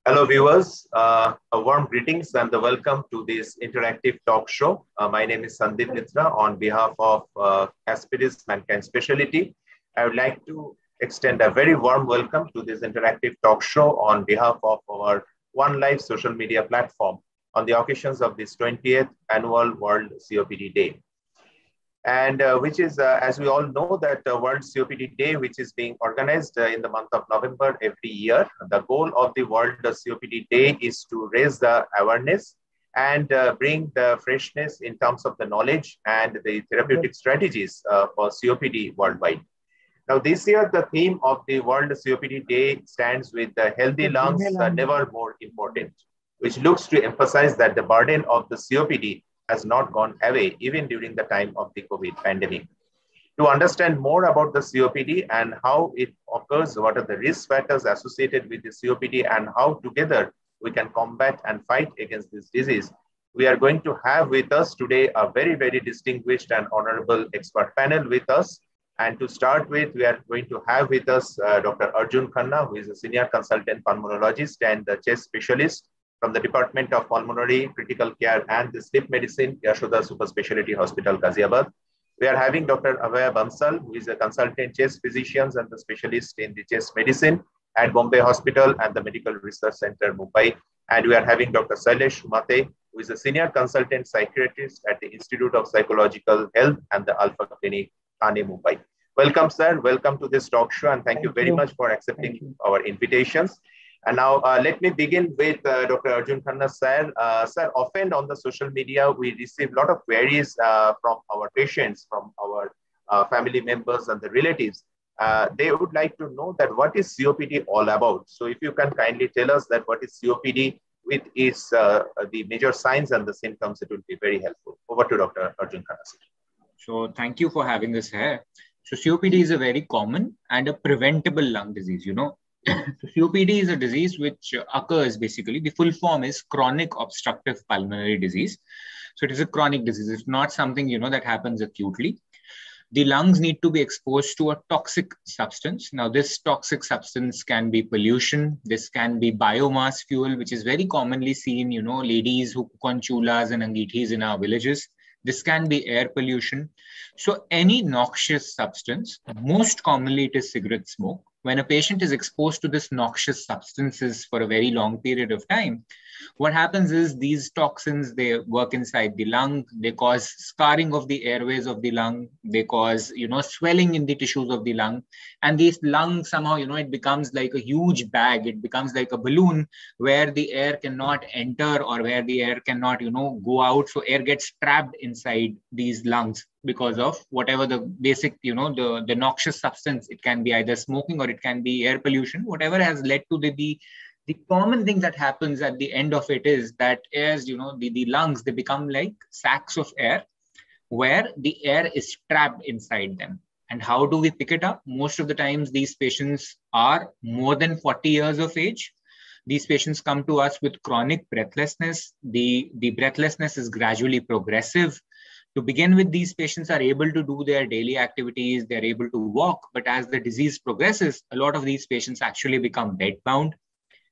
Hello, viewers. A warm greetings and the welcome to this interactive talk show. My name is Sandeep Mitra. On behalf of Aspidis Mankind Specialty, I would like to extend a very warm welcome to this interactive talk show on behalf of our One Life social media platform on the occasions of this 20th Annual World COPD Day. And which is, as we all know, that World COPD Day, which is being organized in the month of November every year. The goal of the World COPD Day is to raise the awareness and bring the freshness in terms of the knowledge and the therapeutic strategies for COPD worldwide. Now, this year, the theme of the World COPD Day stands with the healthy lungs, never more important, which looks to emphasize that the burden of the COPD has not gone away even during the time of the COVID pandemic. To understand more about the COPD and how it occurs, what are the risk factors associated with the COPD and how together we can combat and fight against this disease, we are going to have with us today a very, very distinguished and honorable expert panel with us. And to start with, we are going to have with us Dr. Arjun Khanna, who is a senior consultant pulmonologist and the chest specialist from the Department of Pulmonary, Critical Care and the Sleep Medicine, Yashoda Super Specialty Hospital, Ghaziabad. We are having Dr. Abhay Bansal, who is a consultant chest physician and the specialist in the chest medicine at Bombay Hospital and the Medical Research Center, Mumbai. And we are having Dr. Sailesh Mate, who is a senior consultant psychiatrist at the Institute of Psychological Health and the Alpha Clinic, Thane, Mumbai. Welcome, sir. Welcome to this talk show, and thank you very much for accepting our invitations. And now let me begin with Dr. Arjun Khanna, sir. Sir, often on the social media, we receive a lot of queries from our patients, from our family members and the relatives. They would like to know that what is COPD all about? So if you can kindly tell us that what is COPD with its the major signs and the symptoms, it will be very helpful. Over to Dr. Arjun Khanna, sir. So thank you for having us here. So COPD is a very common and a preventable lung disease, So COPD is a disease which occurs basically, the full form is chronic obstructive pulmonary disease. So it is a chronic disease. It's not something, that happens acutely. The lungs need to be exposed to a toxic substance. Now, this toxic substance can be pollution. This can be biomass fuel, which is very commonly seen, ladies who cook on chulas and angitis in our villages. This can be air pollution. So any noxious substance, most commonly it is cigarette smoke. When a patient is exposed to this noxious substances for a very long period of time, what happens is these toxins, they work inside the lung, they cause scarring of the airways of the lung, they cause, swelling in the tissues of the lung. And this lung somehow, it becomes like a huge bag, it becomes like a balloon where the air cannot enter or where the air cannot, go out. So air gets trapped inside these lungs because of whatever the basic, the noxious substance. It can be either smoking or it can be air pollution, whatever has led to the common thing that happens at the end of it is that as the lungs, they become like sacs of air where the air is trapped inside them. And how do we pick it up? Most of the times these patients are more than 40 years of age. These patients come to us with chronic breathlessness. The breathlessness is gradually progressive. To begin with, these patients are able to do their daily activities, they're able to walk, but as the disease progresses, a lot of these patients actually become bedbound.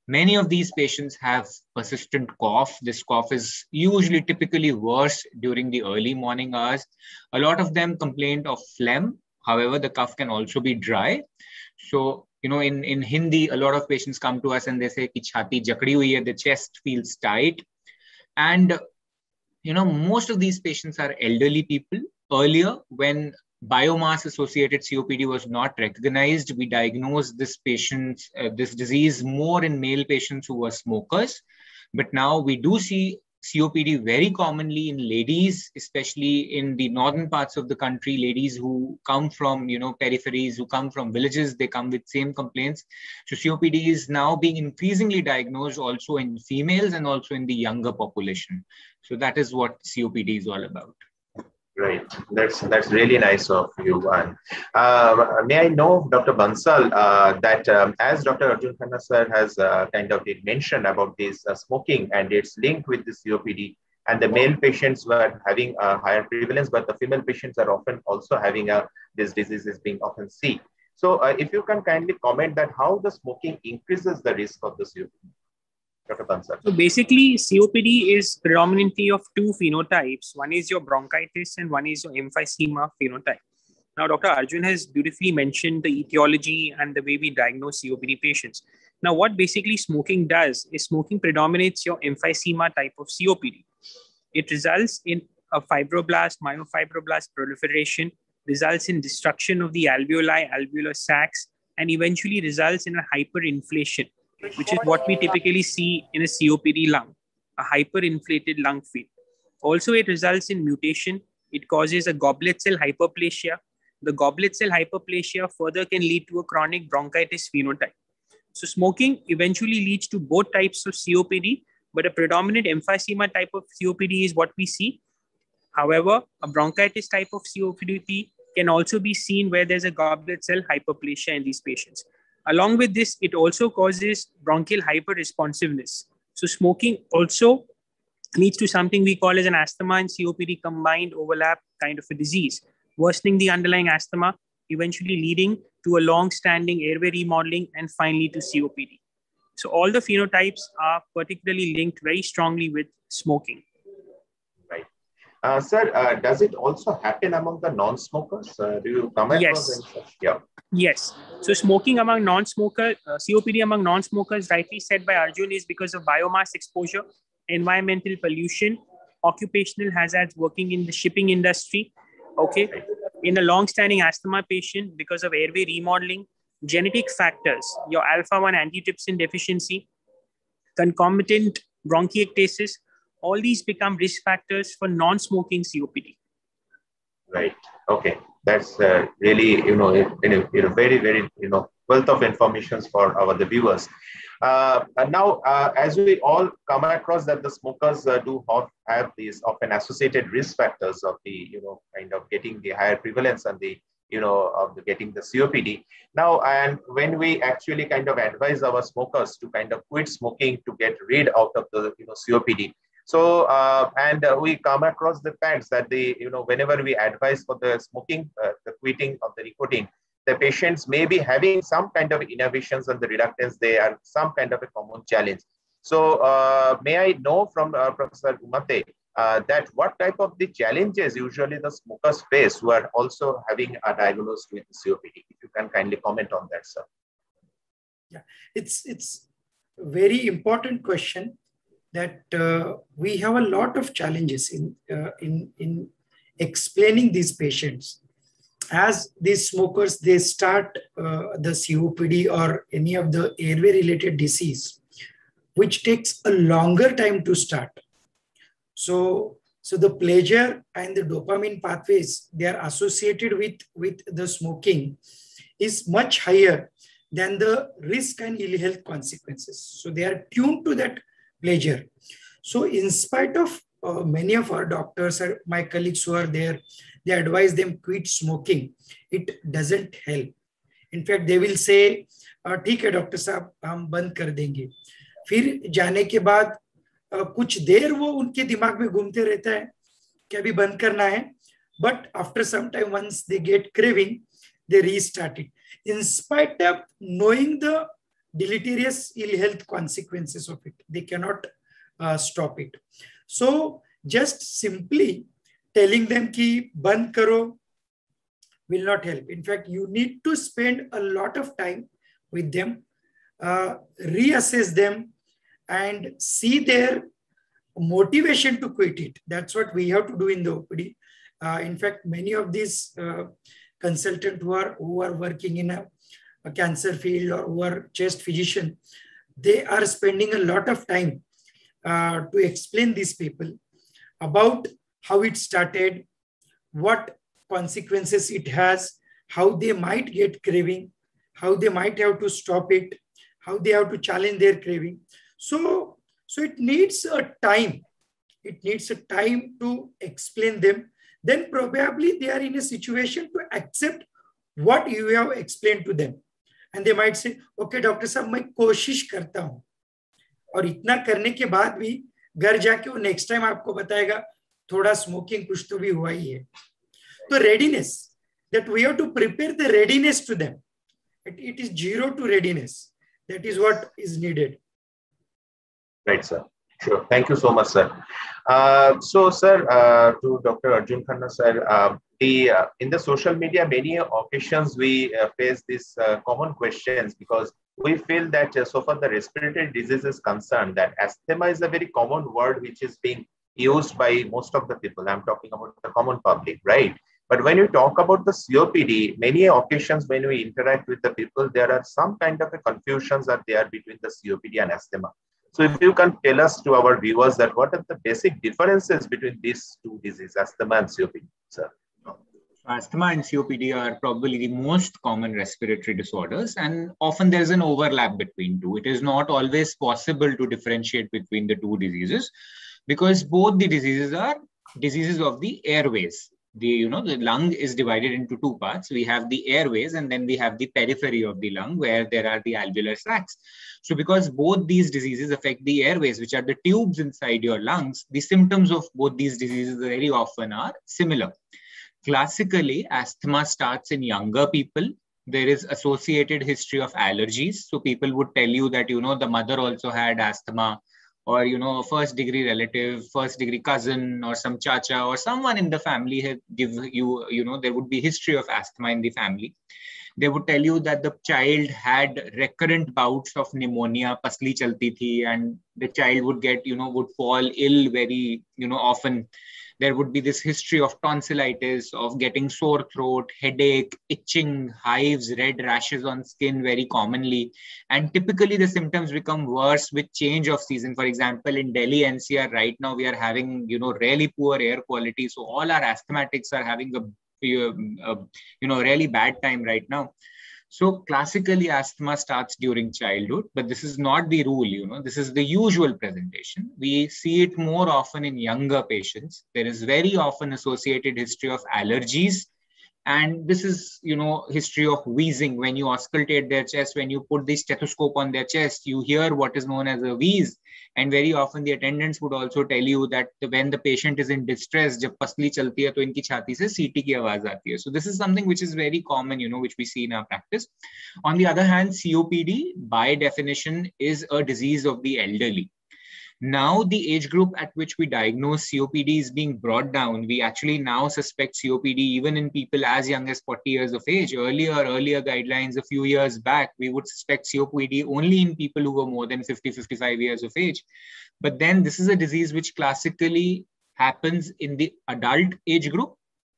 Many of these patients have persistent cough. This cough is usually typically worse during the early morning hours. A lot of them complain of phlegm. However, the cough can also be dry. So, in Hindi, a lot of patients come to us and they say, ki chhati jakdi hui hai, the chest feels tight. And, most of these patients are elderly people. Earlier, when biomass-associated COPD was not recognized, we diagnosed this disease more in male patients who were smokers. But now we do see COPD very commonly in ladies, especially in the northern parts of the country, ladies who come from, peripheries, who come from villages, they come with same complaints. So COPD is now being increasingly diagnosed also in females and also in the younger population. So that is what COPD is all about. Great. That's really nice of you. And may I know, Dr. Bansal, that as Dr. Arjun Khanna sir has kind of did mention about this smoking and it's linked with the COPD, and the male patients were having a higher prevalence, but the female patients are often also having this disease is being often seen. So if you can kindly comment that how the smoking increases the risk of the COPD. Dr. Bansal. So basically, COPD is predominantly of two phenotypes. One is your bronchitis and one is your emphysema phenotype. Now, Dr. Arjun has beautifully mentioned the etiology and the way we diagnose COPD patients. Now, what basically smoking does is smoking predominates your emphysema type of COPD. It results in a fibroblast, myofibroblast proliferation, results in destruction of the alveoli, alveolar sacs, and eventually results in a hyperinflation, which is what we typically see in a COPD lung, a hyperinflated lung field. Also, it results in mutation. It causes a goblet cell hyperplasia. The goblet cell hyperplasia further can lead to a chronic bronchitis phenotype. So smoking eventually leads to both types of COPD, but a predominant emphysema type of COPD is what we see. However, a bronchitis type of COPD can also be seen where there's a goblet cell hyperplasia in these patients. Along with this, it also causes bronchial hyperresponsiveness. So smoking also leads to something we call as an asthma and COPD combined overlap kind of a disease, worsening the underlying asthma, eventually leading to a long-standing airway remodeling and finally to COPD. So all the phenotypes are particularly linked very strongly with smoking. Right. Sir, does it also happen among the non-smokers? Do you come across any such? Yeah. Yes. So smoking among non-smokers, COPD among non-smokers, rightly said by Arjun, is because of biomass exposure, environmental pollution, occupational hazards, working in the shipping industry. Okay. In a long-standing asthma patient, because of airway remodeling, genetic factors, your alpha-1 antitrypsin deficiency, concomitant bronchiectasis, all these become risk factors for non-smoking COPD. Right. Okay. That's really, very, very, wealth of information for the viewers. And now, as we all come across that the smokers do have these often associated risk factors of the, kind of getting the higher prevalence and the, of the getting the COPD. Now, and when we actually kind of advise our smokers to kind of quit smoking to get rid out of the, COPD. So, we come across the facts that whenever we advise for the smoking, the quitting of the nicotine, the patients may be having some kind of inhibitions and the reluctance. They are some kind of a common challenge. So, may I know from Professor Umate that what type of the challenges usually the smokers face who are also having a diagnosed with COPD? If you can kindly comment on that, sir. Yeah, it's a very important question. That we have a lot of challenges in explaining these patients. As these smokers, they start the COPD or any of the airway-related disease, which takes a longer time to start. So the pleasure and the dopamine pathways, they are associated with the smoking is much higher than the risk and ill health consequences. So they are tuned to that pleasure. So in spite of many of our doctors or my colleagues who are there, they advise them quit smoking. It doesn't help. In fact, they will say, ठीक है doctor साहब हम बंद कर देंगे. फिर जाने के बाद कुछ देर वो उनके दिमाग में घूमते रहता है कि अभी बंद करना है. But after some time, once they get craving, they restart it. In spite of knowing the deleterious ill health consequences of it, they cannot stop it. So just simply telling them ki band karo will not help. In fact, you need to spend a lot of time with them, reassess them and see their motivation to quit it. That's what we have to do in the OPD. In fact, many of these consultants who are working in a cancer field or who are chest physician, they are spending a lot of time to explain these people about how it started, what consequences it has, how they might get craving, how they might have to stop it, how they have to challenge their craving. So it needs a time. It needs a time to explain them. Then probably they are in a situation to accept what you have explained to them. And they might say, okay, doctor साहब मैं कोशिश करता हूँ. और इतना करने के बाद भी घर जाके वो नेक्स्ट टाइम आपको बताएगा थोड़ा स्मोकिंग कुछ तो भी हुआ ही है. तो readiness, that we have to prepare the readiness to them. It is 0 to readiness. That is what is needed. Right, sir. Sure. Thank you so much, sir. So, sir, to Dr. Arjun Khanna, sir, in the social media, many occasions we face these common questions because we feel that so far the respiratory disease is concerned, that asthma is a very common word which is being used by most of the people. I'm talking about the common public, right? But when you talk about the COPD, many occasions when we interact with the people, there are some kind of a confusions that there between the COPD and asthma. So if you can tell us to our viewers that what are the basic differences between these two diseases, asthma and COPD, sir? Asthma and COPD are probably the most common respiratory disorders, and often there's an overlap between two. It is not always possible to differentiate between the two diseases because both the diseases are diseases of the airways. The lung is divided into two parts. We have the airways and then we have the periphery of the lung where there are the alveolar sacs. So because both these diseases affect the airways, which are the tubes inside your lungs, the symptoms of both these diseases very often are similar. Classically, asthma starts in younger people. There is associated history of allergies. So people would tell you that, the mother also had asthma, or, a first degree relative, first degree cousin, or some chacha, or someone in the family had give you, there would be history of asthma in the family. They would tell you that the child had recurrent bouts of pneumonia, pasli chalti thi, and the child would get, would fall ill very, often. There would be this history of tonsillitis, of getting sore throat, headache, itching, hives, red rashes on skin very commonly. And typically the symptoms become worse with change of season. For example, in Delhi NCR right now, we are having, really poor air quality. So all our asthmatics are having a really bad time right now. So classically, asthma starts during childhood, but this is not the rule, this is the usual presentation. We see it more often in younger patients. There is very often associated history of allergies. And this is, history of wheezing. When you auscultate their chest, when you put the stethoscope on their chest, you hear what is known as a wheeze. And very often the attendants would also tell you that when the patient is in distress, jab pasli chalti hai, to inki chhati se CT ki awaaz aati hai. So this is something which is very common, which we see in our practice. On the other hand, COPD, by definition, is a disease of the elderly. Now, the age group at which we diagnose COPD is being brought down. We actually now suspect COPD even in people as young as 40 years of age. Earlier guidelines a few years back, we would suspect COPD only in people who were more than 50, 55 years of age. But then this is a disease which classically happens in the adult age group.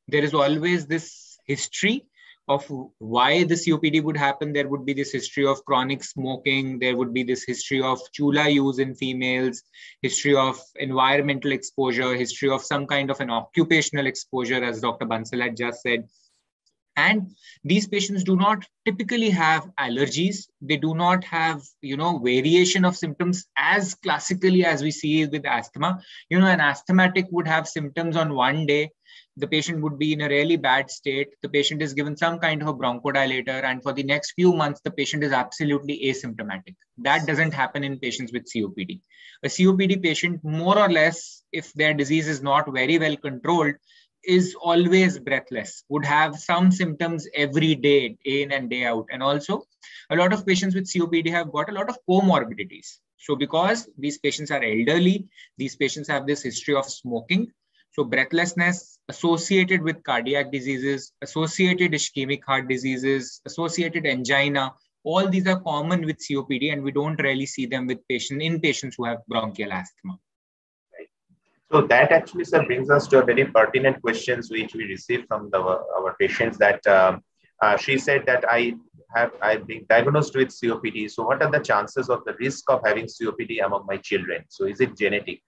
There is always this history of why the COPD would happen. There would be this history of chronic smoking. There would be this history of chula use in females, history of environmental exposure, history of some kind of an occupational exposure, as Dr. Bansal had just said. And these patients do not typically have allergies. They do not have, variation of symptoms as classically as we see with asthma. An asthmatic would have symptoms on one day. The patient would be in a really bad state. The patient is given some kind of a bronchodilator, and for the next few months, the patient is absolutely asymptomatic. That doesn't happen in patients with COPD. A COPD patient, more or less, if their disease is not very well controlled, is always breathless, would have some symptoms every day, day in and day out. And also, a lot of patients with COPD have got a lot of comorbidities. So because these patients are elderly, these patients have this history of smoking. So breathlessness associated with cardiac diseases, associated ischemic heart diseases, associated angina, all these are common with COPD, and we don't really see them with patients who have bronchial asthma. Right. So that actually, sir, brings us to a very pertinent questions which we received from our patients, that she said that I've been diagnosed with COPD. So what are the chances of the risk of having COPD among my children? So is it genetic?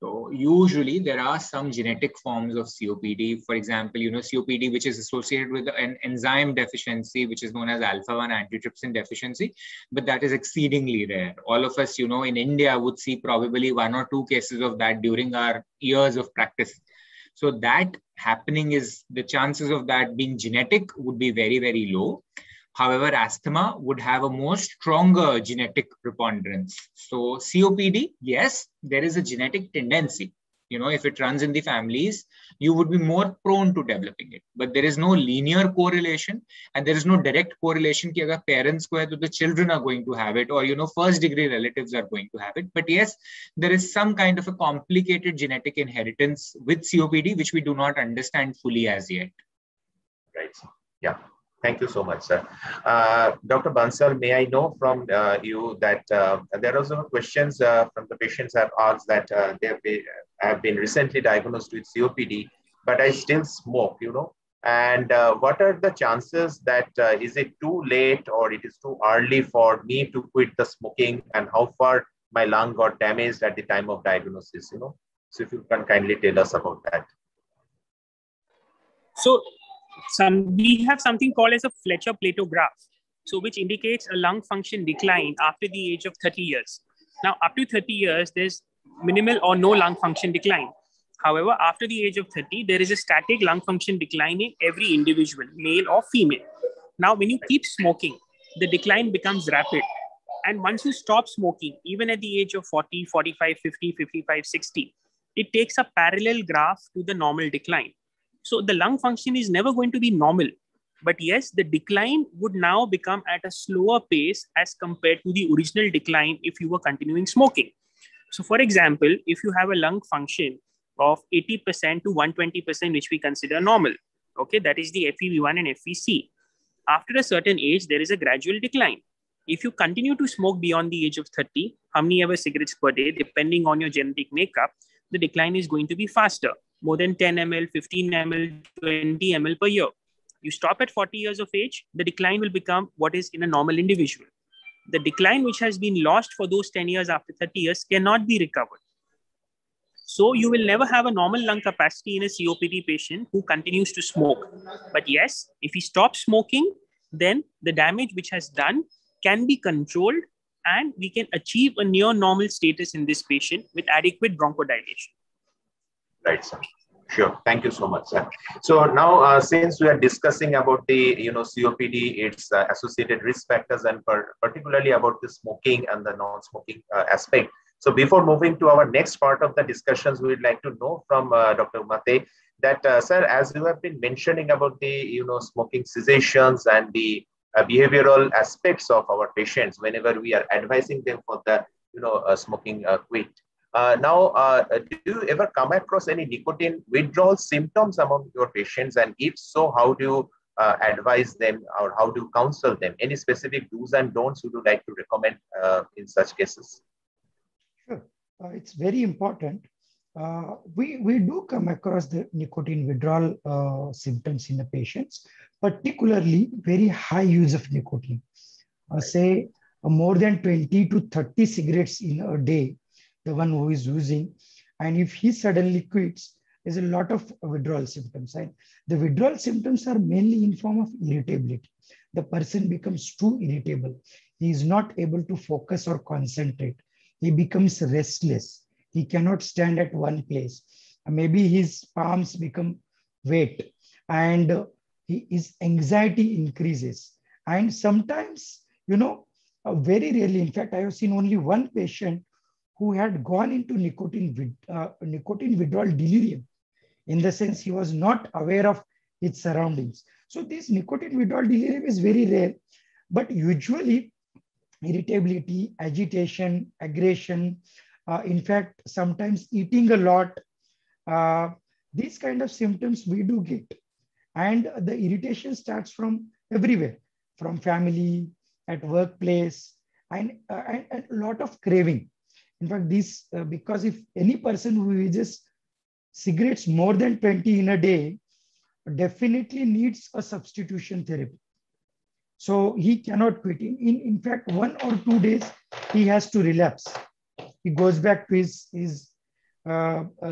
So usually there are some genetic forms of COPD. For example, COPD, which is associated with an enzyme deficiency, which is known as alpha-1 antitrypsin deficiency, but that is exceedingly rare. All of us, in India would see probably 1 or 2 cases of that during our years of practice. So that happening is, the chances of that being genetic would be very, very low. However, asthma would have a more stronger genetic preponderance. So COPD, yes, there is a genetic tendency. You know, if it runs in the families, you would be more prone to developing it. But there is no linear correlation, and there is no direct correlation कि अगर parents को है तो the children are going to have it, or, you know, first degree relatives are going to have it. But yes, there is some kind of a complicated genetic inheritance with COPD, which we do not understand fully as yet. Right. Yeah. Thank you so much, sir. Dr. Bansal, may I know from you that there are some questions from the patients have asked that they have been recently diagnosed with COPD, but I still smoke, you know, and what are the chances that is it too late or it is too early for me to quit the smoking, and how far my lung got damaged at the time of diagnosis, you know? So if you can kindly tell us about that. So we have something called as a Fletcher-Plato graph, so which indicates a lung function decline after the age of 30 years. Now, up to 30 years, there's minimal or no lung function decline. However, after the age of 30, there is a static lung function decline in every individual, male or female. Now, when you keep smoking, the decline becomes rapid. And once you stop smoking, even at the age of 40, 45, 50, 55, 60, it takes a parallel graph to the normal decline. So the lung function is never going to be normal. But yes, the decline would now become at a slower pace as compared to the original decline if you were continuing smoking. So for example, if you have a lung function of 80% to 120%, which we consider normal, okay, that is the FEV1 and FVC. After a certain age, there is a gradual decline. If you continue to smoke beyond the age of 30, how many ever cigarettes per day, depending on your genetic makeup, the decline is going to be faster, more than 10 ml, 15 ml, 20 ml per year. You stop at 40 years of age, the decline will become what is in a normal individual. The decline which has been lost for those 10 years after 30 years cannot be recovered. So you will never have a normal lung capacity in a COPD patient who continues to smoke. But yes, if he stops smoking, then the damage which has done can be controlled and we can achieve a near normal status in this patient with adequate bronchodilation. Right, sir. Sure. Thank you so much, sir. So now, since we are discussing about the, COPD, its associated risk factors, and particularly about the smoking and the non-smoking aspect. So before moving to our next part of the discussions, we would like to know from Dr. Umate that, sir, as you have been mentioning about the, smoking cessations and the behavioral aspects of our patients whenever we are advising them for the, smoking quit. Now, do you ever come across any nicotine withdrawal symptoms among your patients? And if so, how do you advise them or how do you counsel them? Any specific do's and don'ts would you like to recommend in such cases? Sure. It's very important. We do come across the nicotine withdrawal symptoms in the patients, particularly very high use of nicotine. Say more than 20 to 30 cigarettes in a day, the one who is using, and if he suddenly quits, there's a lot of withdrawal symptoms. And the withdrawal symptoms are mainly in form of irritability. The person becomes too irritable. He is not able to focus or concentrate. He becomes restless. He cannot stand at one place. Maybe his palms become wet and his anxiety increases. And sometimes, very rarely, in fact, I have seen only one patient who had gone into nicotine withdrawal delirium. In the sense, he was not aware of its surroundings. So this nicotine withdrawal delirium is very rare, but usually irritability, agitation, aggression, in fact, sometimes eating a lot, these kind of symptoms we do get. And the irritation starts from everywhere, from family, at workplace, and a lot of craving. In fact, this, because if any person who uses cigarettes more than 20 in a day, definitely needs a substitution therapy. So he cannot quit. In fact, 1 or 2 days, he has to relapse. He goes back to his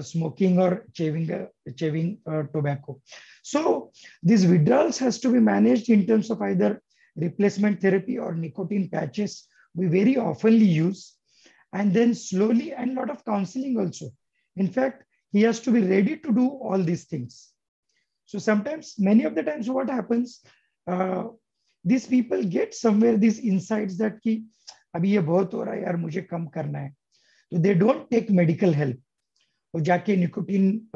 smoking or chewing tobacco. So these withdrawals has to be managed in terms of either replacement therapy or nicotine patches we very often use. And then slowly, and a lot of counseling also. In fact, he has to be ready to do all these things. So sometimes, many of the times what happens, these people get somewhere these insights that ki, abhi ye bahut ho raha hai yaar, mujhe kam karna hai. So they don't take medical help. वो जाके nicotine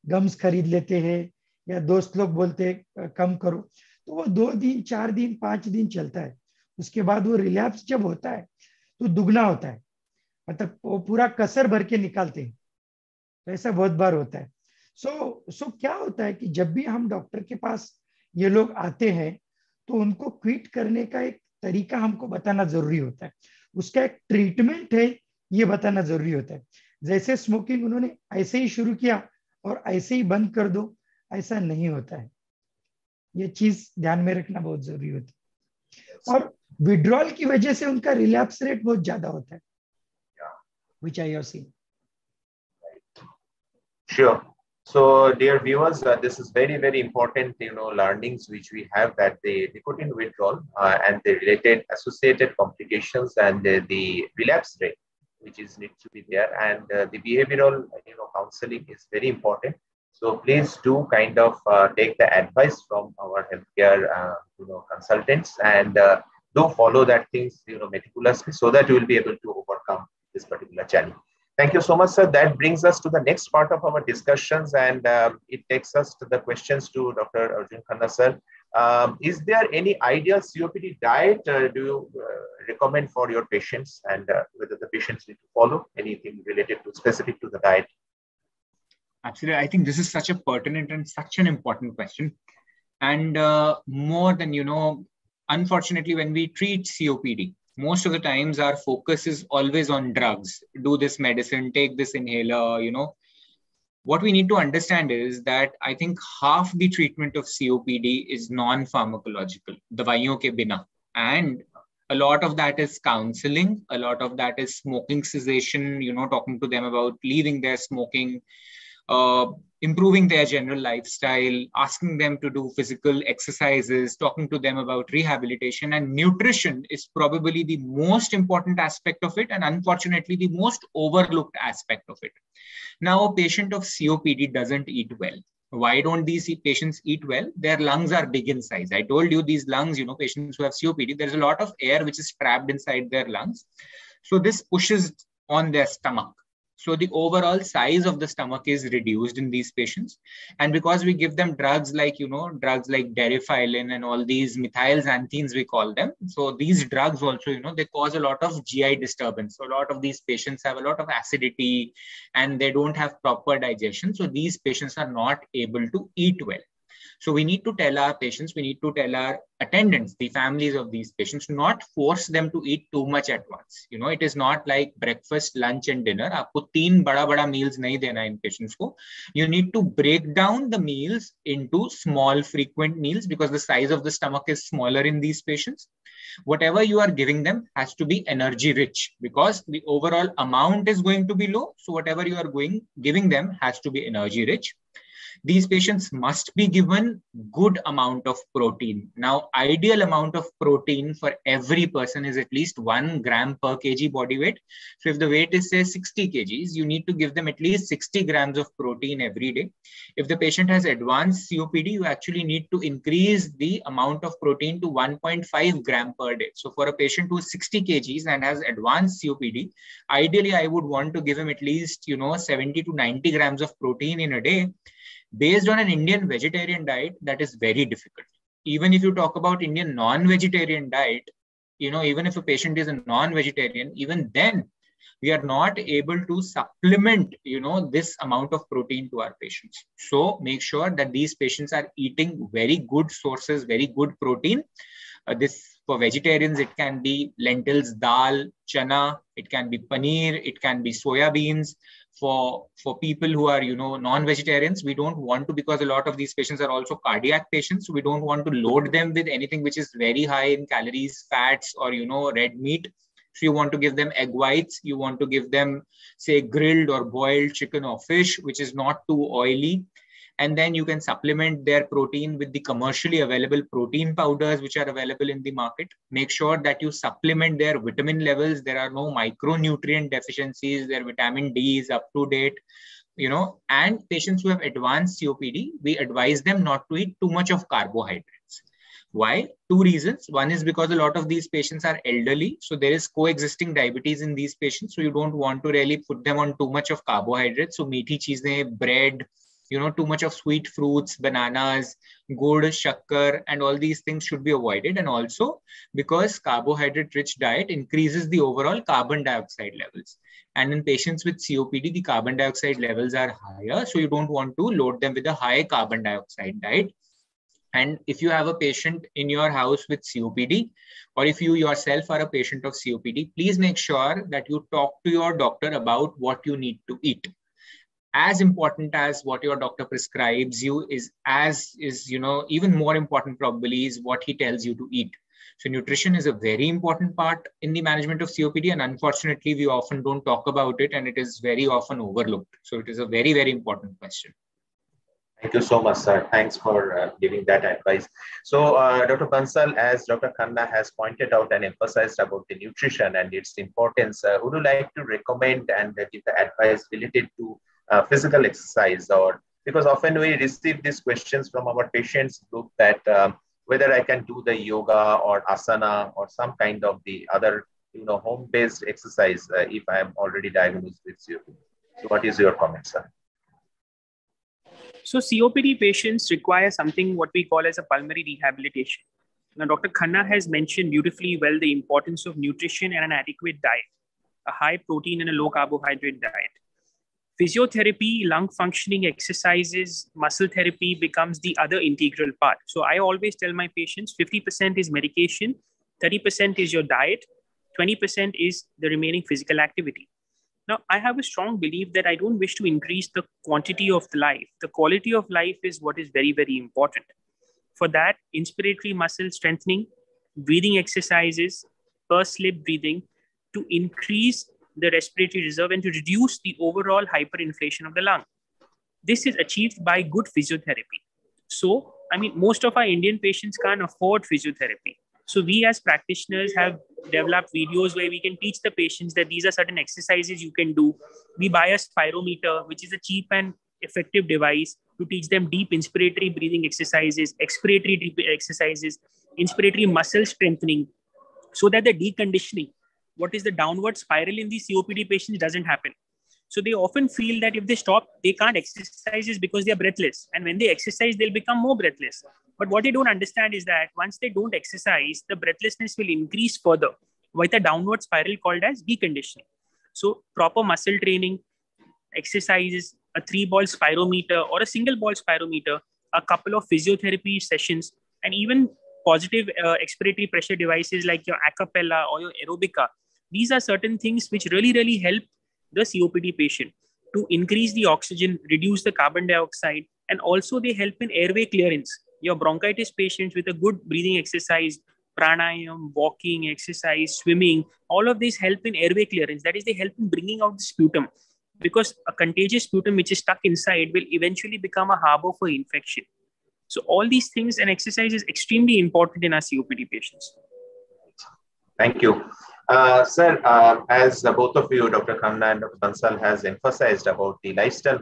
gums खरीद लेते हैं, या दोस्त लोग बोलते हैं कम करो, तो वो 2 दिन 4 दिन 5 दिन चलता है। उसके बाद वो रिलैप्स जब होता है तो दुगना होता है, मतलब वो पूरा कसर भर के निकालते हैं। तो ऐसा बहुत बार होता है। सो क्या होता है कि जब भी हम डॉक्टर के पास ये लोग आते हैं तो उनको क्विट करने का एक तरीका हमको बताना जरूरी होता है, उसका एक ट्रीटमेंट है ये बताना जरूरी होता है। जैसे स्मोकिंग उन्होंने ऐसे ही शुरू किया और ऐसे ही बंद कर दो, ऐसा नहीं होता है। ये चीज ध्यान में रखना बहुत जरूरी होता है। और विड्रॉल की वजह से उनका रिलैप्स रेट बहुत ज्यादा होता है, which I have seen. Sure. So, dear viewers, this is very, very important, learnings which we have, that the nicotine withdrawal and the related associated complications and the relapse rate, which is need to be there, and the behavioral, counseling is very important. So please do kind of take the advice from our healthcare, consultants, and do follow that things, meticulously, so that you will be able to overcome this particular challenge. Thank you so much, sir. That brings us to the next part of our discussions, and it takes us to the questions to Dr. Arjun Khanna, sir. Is there any ideal COPD diet do you recommend for your patients, and whether the patients need to follow anything related to specific to the diet? Absolutely. I think this is such a pertinent and such an important question. And more than, unfortunately, when we treat COPD, most of the times our focus is always on drugs. Do this medicine, take this inhaler, What we need to understand is that I think half the treatment of COPD is non-pharmacological, dawaiyon ke bina. And a lot of that is counseling. A lot of that is smoking cessation, talking to them about leaving their smoking, improving their general lifestyle, asking them to do physical exercises, talking to them about rehabilitation, and nutrition is probably the most important aspect of it, and unfortunately the most overlooked aspect of it. Now, a patient of COPD doesn't eat well. Why don't these patients eat well? Their lungs are big in size. I told you these lungs, patients who have COPD, there's a lot of air which is trapped inside their lungs. So this pushes on their stomach. So the overall size of the stomach is reduced in these patients. And because we give them drugs like, drugs like Deriphyllin and all these methylxanthines, we call them. So these drugs also, they cause a lot of GI disturbance. So a lot of these patients have a lot of acidity and they don't have proper digestion. So these patients are not able to eat well. So we need to tell our patients, we need to tell our attendants, the families of these patients, not force them to eat too much at once. It is not like breakfast, lunch and dinner. Aapko 3 bada meals nahi dena in patients ko. You need to break down the meals into small frequent meals because the size of the stomach is smaller in these patients. Whatever you are giving them has to be energy rich because the overall amount is going to be low. So whatever you are giving them has to be energy rich. These patients must be given good amount of protein. Now, ideal amount of protein for every person is at least 1 gram per kg body weight. So if the weight is say 60 kgs, you need to give them at least 60 grams of protein every day. If the patient has advanced COPD, you actually need to increase the amount of protein to 1.5 gram per day. So for a patient who is 60 kgs and has advanced COPD, ideally I would want to give him at least 70 to 90 grams of protein in a day. Based on an Indian vegetarian diet, that is very difficult. Even if you talk about Indian non-vegetarian diet, even if a patient is a non-vegetarian, even then we are not able to supplement, this amount of protein to our patients. So make sure that these patients are eating very good sources, very good protein. For vegetarians, it can be lentils, dal, chana, it can be paneer, it can be soya beans. For people who are, non-vegetarians, we don't want to, because a lot of these patients are also cardiac patients. So we don't want to load them with anything which is very high in calories, fats, or, red meat. So you want to give them egg whites. You want to give them, say, grilled or boiled chicken or fish, which is not too oily. And then you can supplement their protein with the commercially available protein powders, which are available in the market. Make sure that you supplement their vitamin levels. There are no micronutrient deficiencies. Their vitamin D is up to date, and patients who have advanced COPD, we advise them not to eat too much of carbohydrates. Why? Two reasons. One is because a lot of these patients are elderly. So there is coexisting diabetes in these patients. So you don't want to really put them on too much of carbohydrates. So meaty cheesein, bread, too much of sweet fruits, bananas, good, shakkar, and all these things should be avoided. And also because carbohydrate-rich diet increases the overall carbon dioxide levels. And in patients with COPD, the carbon dioxide levels are higher. So you don't want to load them with a high carbon dioxide diet. And if you have a patient in your house with COPD, or if you yourself are a patient of COPD, please make sure that you talk to your doctor about what you need to eat. As important as what your doctor prescribes you is even more important probably is what he tells you to eat. So nutrition is a very important part in the management of COPD, and unfortunately we often don't talk about it, and it is very often overlooked. So it is a very, very important question. Thank you so much, sir. Thanks for giving that advice. So, Dr. Bansal, as Dr. Khanna has pointed out and emphasized about the nutrition and its importance, would you like to recommend and give the advice related to physical exercise? Or because often we receive these questions from our patients group that whether I can do the yoga or asana or some kind of the other home-based exercise if I am already diagnosed with COPD. So, what is your comment, sir? So COPD patients require something what we call as a pulmonary rehabilitation. Now, Dr. Khanna has mentioned beautifully well the importance of nutrition and an adequate diet, a high protein and a low carbohydrate diet. Physiotherapy, lung functioning exercises, muscle therapy becomes the other integral part. So I always tell my patients 50% is medication, 30% is your diet, 20% is the remaining physical activity. Now, I have a strong belief that I don't wish to increase the quantity of the life. The quality of life is what is very, very important. For that, inspiratory muscle strengthening, breathing exercises, pursed lip breathing to increase the respiratory reserve and to reduce the overall hyperinflation of the lung. This is achieved by good physiotherapy. So, most of our Indian patients can't afford physiotherapy. So we as practitioners have developed videos where we can teach the patients that these are certain exercises you can do. We buy a spirometer, which is a cheap and effective device to teach them deep inspiratory breathing exercises, expiratory deep exercises, inspiratory muscle strengthening, so that the deconditioning, what is the downward spiral in the COPD patients, doesn't happen. So they often feel that if they stop, they can't exercise because they are breathless. And when they exercise, they'll become more breathless. But what they don't understand is that once they don't exercise, the breathlessness will increase further with a downward spiral called as deconditioning. So proper muscle training, exercises, a 3-ball spirometer or a single-ball spirometer, a couple of physiotherapy sessions, and even positive expiratory pressure devices like your Acapella or your Aerobica. These are certain things which really, really help the COPD patient to increase the oxygen, reduce the carbon dioxide, and also they help in airway clearance. Your bronchitis patients with a good breathing exercise, pranayam, walking, exercise, swimming, all of these help in airway clearance. That is, they help in bringing out the sputum, because a contagious sputum which is stuck inside will eventually become a harbor for infection. So all these things and exercise is extremely important in our COPD patients. Thank you. Sir, as both of you, Dr. Khanna and Dr. Bansal, has emphasized about the lifestyle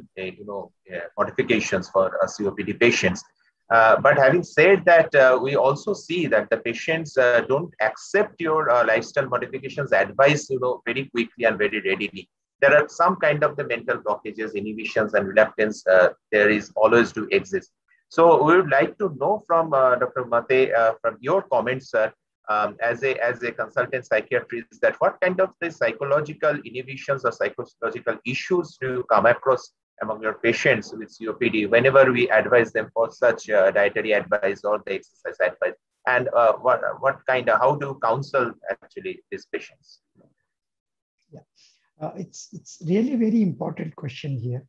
modifications for COPD patients. But having said that, we also see that the patients don't accept your lifestyle modifications advice, very quickly and very readily. There are some kind of the mental blockages, inhibitions, and reluctance. There is always to exist. So we would like to know from Dr. Mate, from your comments, sir, as a consultant psychiatrist, that what kind of the psychological inhibitions or psychological issues do you come across among your patients with COPD whenever we advise them for such dietary advice or the exercise advice? And how do you counsel actually these patients? Yeah, it's really very important question here.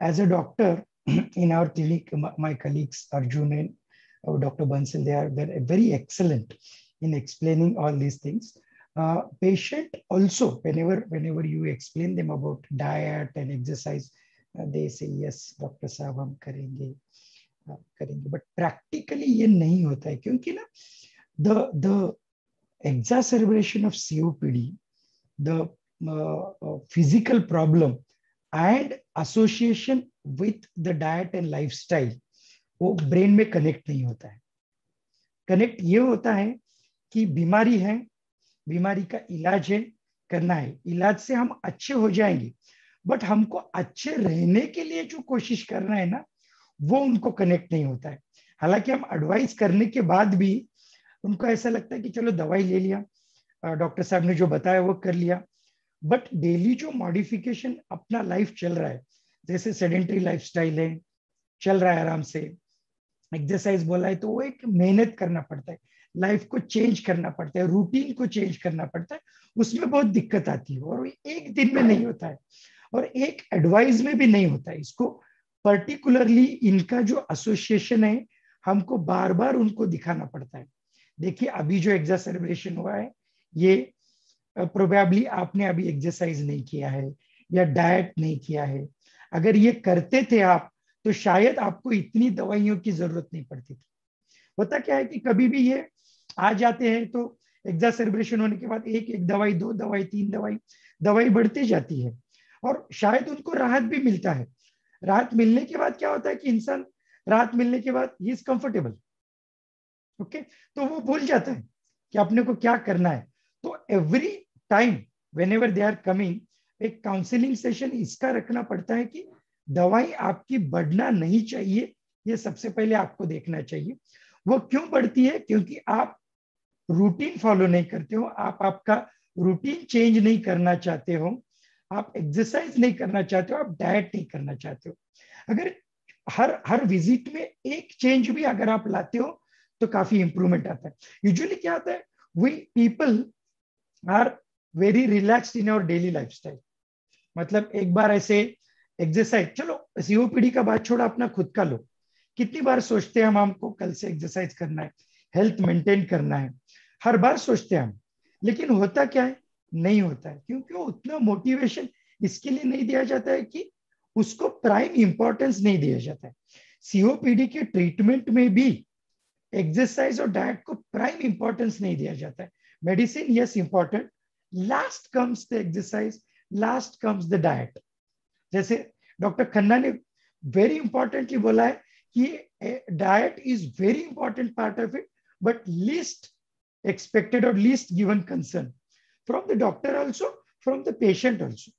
As a doctor in our clinic, my colleagues Arjun and Dr. Bansal, they're very excellent in explaining all these things. Patient also, whenever you explain them about diet and exercise, they say, yes, Dr. Saab, hum karenge. But practically ये नहीं होता है, क्योंकि the exacerbation of COPD, the physical problem and association with the diet and lifestyle, वो brain में connect नहीं होता है. कनेक्ट ये होता है कि बीमारी है, बीमारी का इलाज है, करना है, इलाज से हम अच्छे हो जाएंगे, बट हमको अच्छे रहने के लिए जो कोशिश करना है ना, वो उनको कनेक्ट नहीं होता है। हालांकि हम एडवाइस करने के बाद भी उनको ऐसा लगता है कि चलो दवाई ले लिया, डॉक्टर साहब ने जो बताया वो कर लिया, बट डेली जो मॉडिफिकेशन अपना लाइफ चल रहा है, जैसे सेडेंटरी लाइफस्टाइल है, चल रहा है आराम से, एक्सरसाइज बोला है, तो वो एक मेहनत करना पड़ता है, लाइफ को चेंज करना पड़ता है, रूटीन को चेंज करना पड़ता है, उसमें बहुत दिक्कत आती है, और एक दिन में नहीं होता है, और एक एडवाइस में भी नहीं होता है। इसको पर्टिकुलरली इनका जो एसोसिएशन है, हमको बार बार उनको दिखाना पड़ता है। देखिए अभी जो एक्सासर्बेशन हुआ है, ये प्रोबेबली आपने अभी एक्सरसाइज नहीं किया है या डाइट नहीं किया है। अगर ये करते थे आप, तो शायद आपको इतनी दवाइयों की जरूरत नहीं पड़ती थी। होता क्या है कि कभी भी ये आ जाते हैं तो एक्सासर्बेशन होने के बाद एक दवाई, 2 दवाई, 3 दवाई, दवाई बढ़ती जाती है, और शायद उनको राहत भी मिलता है। राहत मिलने के बाद क्या होता है कि इंसान राहत मिलने के बाद ही इज कंफर्टेबल, ओके, तो वो भूल जाता है कि अपने को क्या करना है। तो every time whenever they are coming, एक काउंसलिंग सेशन इसका रखना पड़ता है कि दवाई आपकी बढ़ना नहीं चाहिए, ये सबसे पहले आपको देखना चाहिए। वो क्यों बढ़ती है? क्योंकि आप रूटीन फॉलो नहीं करते हो, आप आपका रूटीन चेंज नहीं करना चाहते हो, आप एक्सरसाइज नहीं करना चाहते हो, आप डाइट नहीं करना चाहते हो। अगर हर विजिट में एक चेंज भी अगर आप लाते हो तो काफी इंप्रूवमेंट आता है। यूजुअली क्या आता है, we people are very relaxed in our daily lifestyle. मतलब एक बार ऐसे एक्सरसाइज, चलो सीओपीडी का बात छोड़ा, अपना खुद का लो, कितनी बार सोचते हैं हम हमको कल से एक्सरसाइज करना है, हेल्थ मेंटेन करना है, हर बार सोचते हैं हम, लेकिन होता क्या है, नहीं होता है, क्योंकि वो उतना मोटिवेशन इसके लिए नहीं दिया जाता है कि उसको प्राइम इंपॉर्टेंस नहीं दिया जाता है। सीओपीडी के ट्रीटमेंट में भी एक्सरसाइज और डाइट को प्राइम इंपॉर्टेंस नहीं दिया जाता है। Medicine yes important, last comes the exercise, last comes the diet. जैसे डॉक्टर खन्ना ने वेरी इंपॉर्टेंटली बोला है कि diet is very important part of it, but least expected or least given concern from the doctor also, from the patient also.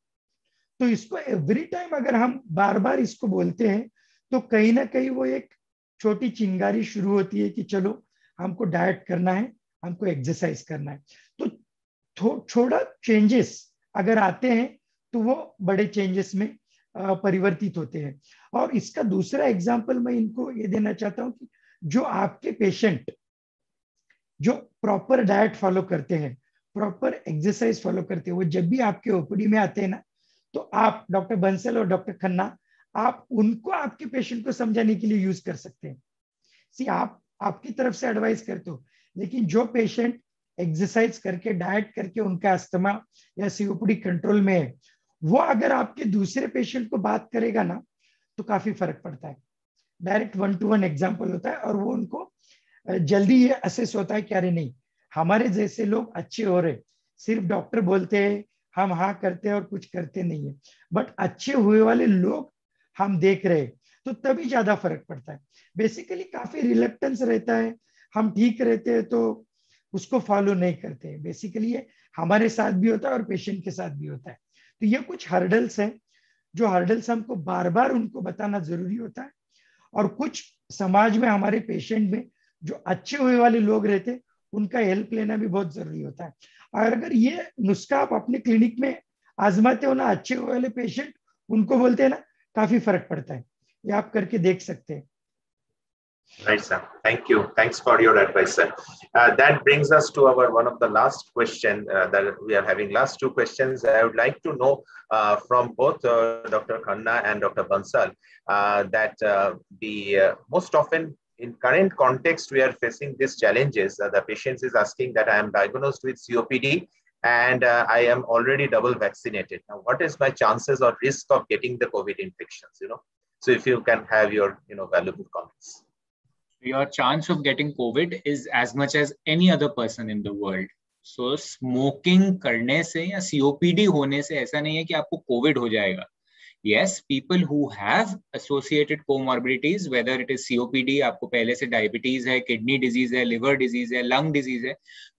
तो इसको every time अगर हम बार बार इसको बोलते हैं तो कहीं ना कहीं वो एक छोटी चिंगारी शुरू होती है कि चलो हमको डाइट करना है, हमको एक्सरसाइज करना है। तो छोटा चेंजेस अगर आते हैं तो वो बड़े चेंजेस में परिवर्तित होते हैं। और इसका दूसरा एग्जाम्पल मैं इनको ये देना चाहता हूँ कि जो आपके पेशेंट जो प्रॉपर डाइट फॉलो करते हैं, प्रॉपर एक्सरसाइज फॉलो करते हैं, वो जब भी आपके ओपीडी में आते हैं ना, तो आप डॉक्टर बंसल और डॉक्टर खन्ना, आप उनको आपके पेशेंट को समझाने के लिए यूज कर सकते हैं। सी आप आपकी तरफ से एडवाइस करते हो, लेकिन जो पेशेंट एक्सरसाइज करके डाइट करके उनका अस्थमा या सीओपीडी कंट्रोल में है, वो अगर आपके दूसरे पेशेंट को बात करेगा ना, तो काफी फर्क पड़ता है। डायरेक्ट 1-to-1 एग्जाम्पल होता है, और वो उनको जल्दी ये असेस होता है कि अरे नहीं, हमारे जैसे लोग अच्छे हो रहे, सिर्फ डॉक्टर बोलते हैं, हम हाँ करते हैं और कुछ करते नहीं है, बट अच्छे हुए वाले लोग हम देख रहे, तो तभी ज्यादा फर्क पड़ता है। बेसिकली काफी रिलक्टेंस रहता है, हम ठीक रहते हैं तो उसको फॉलो नहीं करते हैं। बेसिकली ये हमारे साथ भी होता है और पेशेंट के साथ भी होता है। तो ये कुछ हर्डल्स है, जो हर्डल्स हमको बार बार उनको बताना जरूरी होता है। और कुछ समाज में हमारे पेशेंट में जो अच्छे हुए वाले लोग रहते, उनका हेल्प लेना भी बहुत जरूरी होता है। और अगर ये नुस्खा आप अपने क्लिनिक में आजमाते हो ना, अच्छे हुए वाले पेशेंट उनको बोलते हैं ना, काफी फर्क पड़ता है। ये आप करके देख सकते हैं। Right, sir. Thank you. Thanks for your advice, sir. That brings us to our one of the last question that we are having. Last two questions. I would like to know from both Dr. Khanna and Dr. Bansal that the most often in current context we are facing these challenges. The patient is asking that I am diagnosed with COPD and I am already double vaccinated. Now, what is my chances or risk of getting the COVID infections? So if you can have your valuable comments. Your chance of getting COVID is as much as any other person in the world. So smoking करने से या COPD होने से ऐसा नहीं है कि आपको COVID हो जाएगा, Yes, people who have associated comorbidities, whether it is COPD, आपको पहले से डायबिटीज है, किडनी डिजीज है, लिवर डिजीज है, लंग डिजीज है,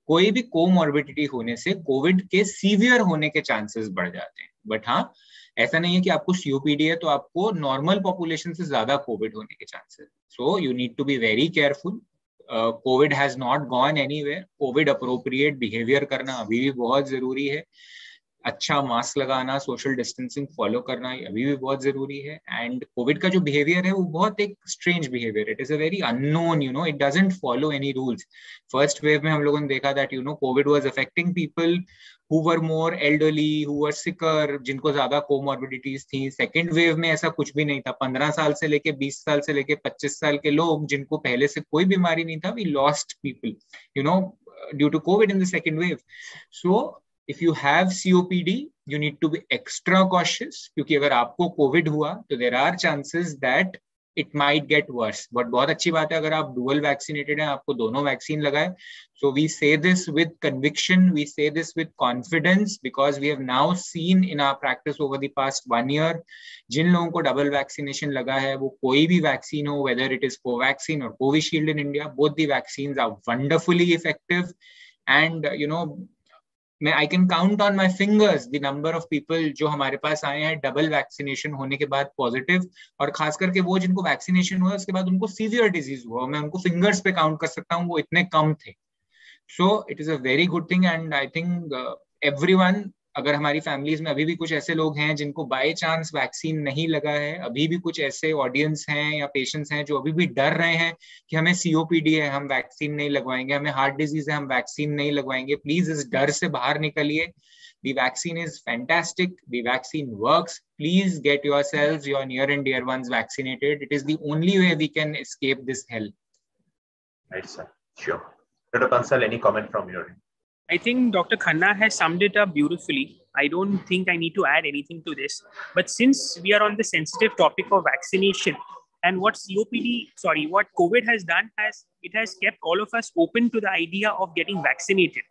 कोई भी कोमॉर्बिडिटी होने से कोविड के सीवियर होने के चांसेस बढ़ जाते हैं. बट हाँ, ऐसा नहीं है कि आपको COPD है तो आपको नॉर्मल पॉपुलेशन से ज्यादा कोविड होने के chances. So you need to be very careful. Covid has not gone anywhere. Covid appropriate behaviour करना अभी भी बहुत जरूरी है. अच्छा मास्क लगाना, सोशल डिस्टेंसिंग फॉलो करना अभी भी बहुत जरूरी है. एंड कोविड का जो बिहेवियर है वो बहुत एक strange behaviour. It is a very unknown, you know, it doesn't follow any rules. First wave में हम लोगों ने देखा that, you know, Covid was affecting people who were more elderly, who were sicker, जिनको ज्यादा कोमॉर्बिडिटीज थी. Second wave में ऐसा कुछ भी नहीं था. 15 साल से लेके 20 साल से लेके 25 साल के लोग जिनको पहले से कोई बीमारी नहीं था, we lost people, you know, due to COVID in the second wave. So if you have COPD, you need to be extra cautious, क्योंकि अगर आपको कोविड हुआ तो there are chances that it might get worse. But बहुत अच्छी बात है अगर आप dual vaccinated हैं, आपको दोनों वैक्सीन लगाए. So we say this with conviction, we say this with confidence, because we have now seen in our practice over the past 1 year, जिन लोगों को डबल वैक्सीनेशन लगा है, वो कोई भी वैक्सीन हो, whether it is Covaxin or Covishield in India, both the vaccines are wonderfully effective. And you know, मैं I can count on my fingers the number of people जो हमारे पास आए हैं डबल वैक्सीनेशन होने के बाद पॉजिटिव, और खास करके वो जिनको वैक्सीनेशन हुआ उसके बाद उनको सीवियर डिजीज हुआ, मैं उनको फिंगर्स पे काउंट कर सकता हूँ, वो इतने कम थे. So it is a very good thing. And I think everyone, अगर हमारी फैमिलीज में अभी भी कुछ ऐसे लोग हैं जिनको बाय चांस वैक्सीन नहीं लगा है, अभी भी कुछ ऐसे ऑडियंस हैं या पेशेंट्स हैं जो अभी भी डर रहे हैं कि हमें COPD है, हम वैक्सीन नहीं लगवाएंगे, हमें हार्ट डिजीज है, हम वैक्सीन नहीं लगवाएंगे, प्लीज इस डर से बाहर निकलिए. The vaccine is fantastic. The vaccine works. Please get yourselves, your near and dear ones vaccinated. It is the only way we can escape this hell. Right, sir. Sure. Dr. Kansal, any comment from your end? I think Dr. Khanna has summed it up beautifully. I don't think I need to add anything to this. But since we are on the sensitive topic of vaccination, and what what COVID has done it has kept all of us open to the idea of getting vaccinated.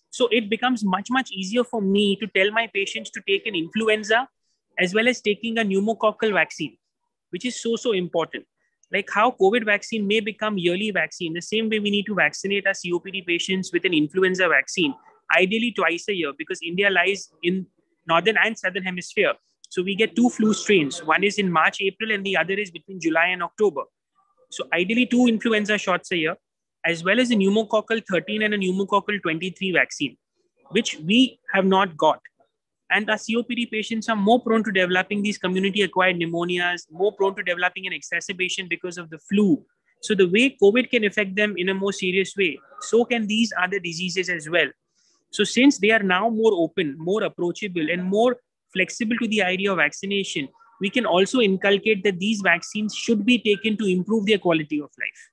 So it becomes much, much easier for me to tell my patients to take an influenza as well as taking a pneumococcal vaccine, which is so important. Like how COVID vaccine may become yearly vaccine, the same way we need to vaccinate our COPD patients with an influenza vaccine, ideally twice a year, because India lies in northern and southern hemisphere. So we get 2 flu strains. One is in March, April, and the other is between July and October. So ideally 2 influenza shots a year, as well as a pneumococcal 13 and a pneumococcal 23 vaccine, which we have not got. And our COPD patients are more prone to developing these community-acquired pneumonias, more prone to developing an exacerbation because of the flu. So the way COVID can affect them in a more serious way, so can these other diseases as well. So since they are now more open, more approachable, and more flexible to the idea of vaccination, we can also inculcate that these vaccines should be taken to improve their quality of life.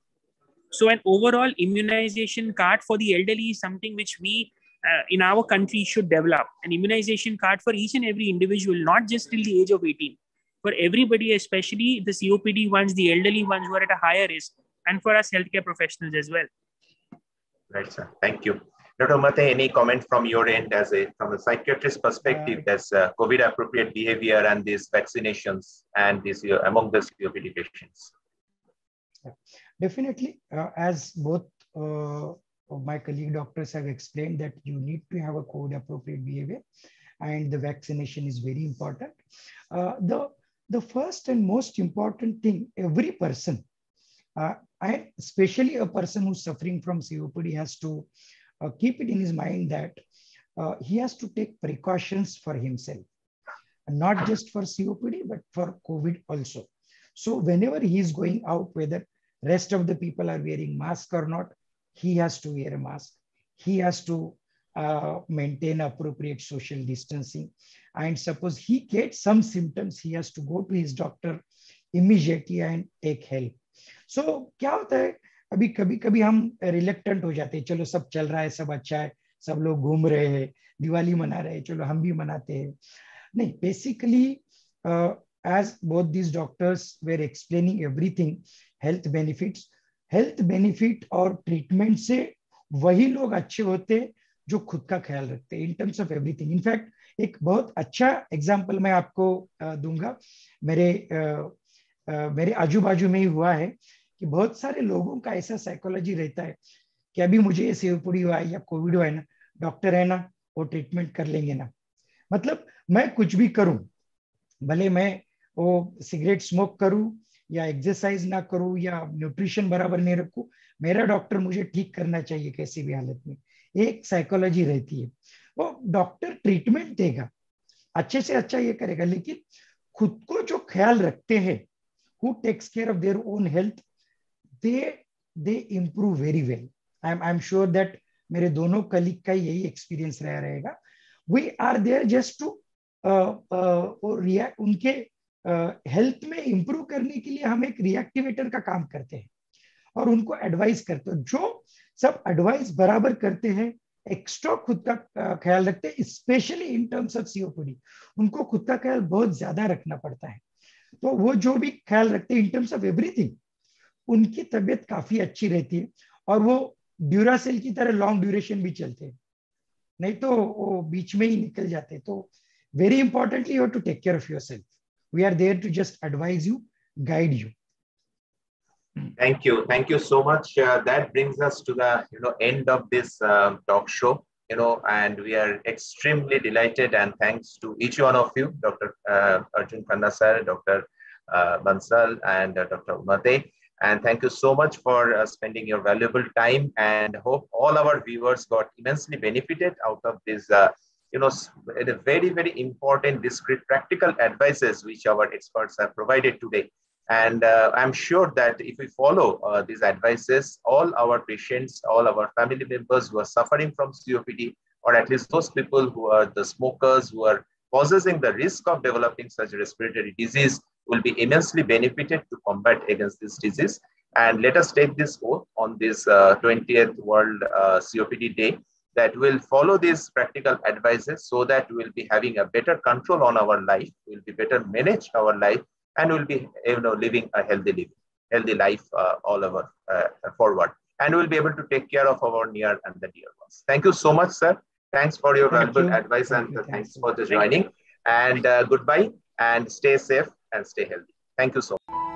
So an overall immunization card for the elderly is something which we in our country should develop. An immunization card for each and every individual, not just till the age of 18. For everybody, especially the COPD ones, the elderly ones who are at a higher risk, and for us healthcare professionals as well. Right, sir. Thank you. Dr. Mate, any comment from your end from a psychiatrist perspective, that's COVID appropriate behavior and these vaccinations and this among the COPD patients? Definitely, as both my colleague doctors have explained, that you need to have a COVID appropriate behavior, and the vaccination is very important. The first and most important thing, every person, especially a person who's suffering from COPD, has to keep it in his mind that he has to take precautions for himself, not just for COPD, but for COVID also. So whenever he is going out, whether rest of the people are wearing mask or not, he has to wear a mask. He has to maintain appropriate social distancing. And suppose he gets some symptoms, he has to go to his doctor immediately and take help. So क्या होता है, अभी कभी कभी हम reluctant हो जाते हैं, चलो सब चल रहा है, सब अच्छा है, सब लोग घूम रहे हैं, दिवाली मना रहे हैं, चलो हम भी मनाते हैं. नहीं, basically as both these doctors were explaining everything, health benefit और ट्रीटमेंट से वही लोग अच्छे होते जो खुद का ख्याल रखते हैं in terms of everything. In fact एक बहुत अच्छा एग्जांपल मैं आपको दूंगा. मेरे आजू बाजू में ही हुआ है कि बहुत सारे लोगों का ऐसा साइकोलॉजी रहता है कि अभी मुझे ये सेवपुड़ी हुआ है या कोविड हुआ है ना, डॉक्टर है ना, वो ट्रीटमेंट कर लेंगे ना. मतलब मैं कुछ भी करूं, भले मैं वो सिगरेट स्मोक करूं या एक्सरसाइज ना करूं या न्यूट्रिशन बराबर नहीं रखूं, मेरा डॉक्टर मुझे ठीक करना चाहिए कैसी भी हालत में. एक साइकोलॉजी रहती है. वो डॉक्टर ट्रीटमेंट देगा, अच्छे से अच्छा ये करेगा, लेकिन खुद को जो ख्याल रखते हैं, who takes care of their own health, they improve very well. I'm sure that मेरे दोनों कलीग का यही एक्सपीरियंस रहेगा. We are there just to उनके हेल्थ में इंप्रूव करने के लिए हम एक रिएक्टिवेटर का काम करते हैं और उनको एडवाइस करते हैं. जो सब एडवाइस बराबर करते हैं, एक्स्ट्रा खुद का ख्याल रखते हैं, specially in terms of COPD, उनको खुद का ख्याल बहुत ज्यादा रखना पड़ता है. तो वो जो भी ख्याल रखते हैं इन टर्म्स ऑफ एवरीथिंग, उनकी तबीयत काफी अच्छी रहती है और वो ड्यूरासेल की तरह लॉन्ग ड्यूरेशन भी चलते हैं, नहीं तो वो बीच में ही निकल जाते. तो very importantly you have to take care of yourself. We are there to just advise you, guide you. Thank you so much. That brings us to the end of this talk show. And we are extremely delighted, and thanks to each one of you, Dr. Arjun Khanna sir, Dr. Bansal, and Dr. Umate. And thank you so much for spending your valuable time, and hope all our viewers got immensely benefited out of this, very, very important, discrete, practical advices which our experts have provided today. And I'm sure that if we follow these advices, all our patients, all our family members who are suffering from COPD, or at least those people who are the smokers, who are possessing the risk of developing such respiratory disease, will be immensely benefited to combat against this disease. And let us take this oath on this 20th World COPD Day, that will follow these practical advices so that we will be having a better control on our life, we will be better manage our life, and we'll be living a healthy life all over forward. And we'll be able to take care of our near and the dear ones. Thank you so much, sir. Thanks for your valuable advice, and thanks for the joining. And goodbye, and stay safe and stay healthy. Thank you so much.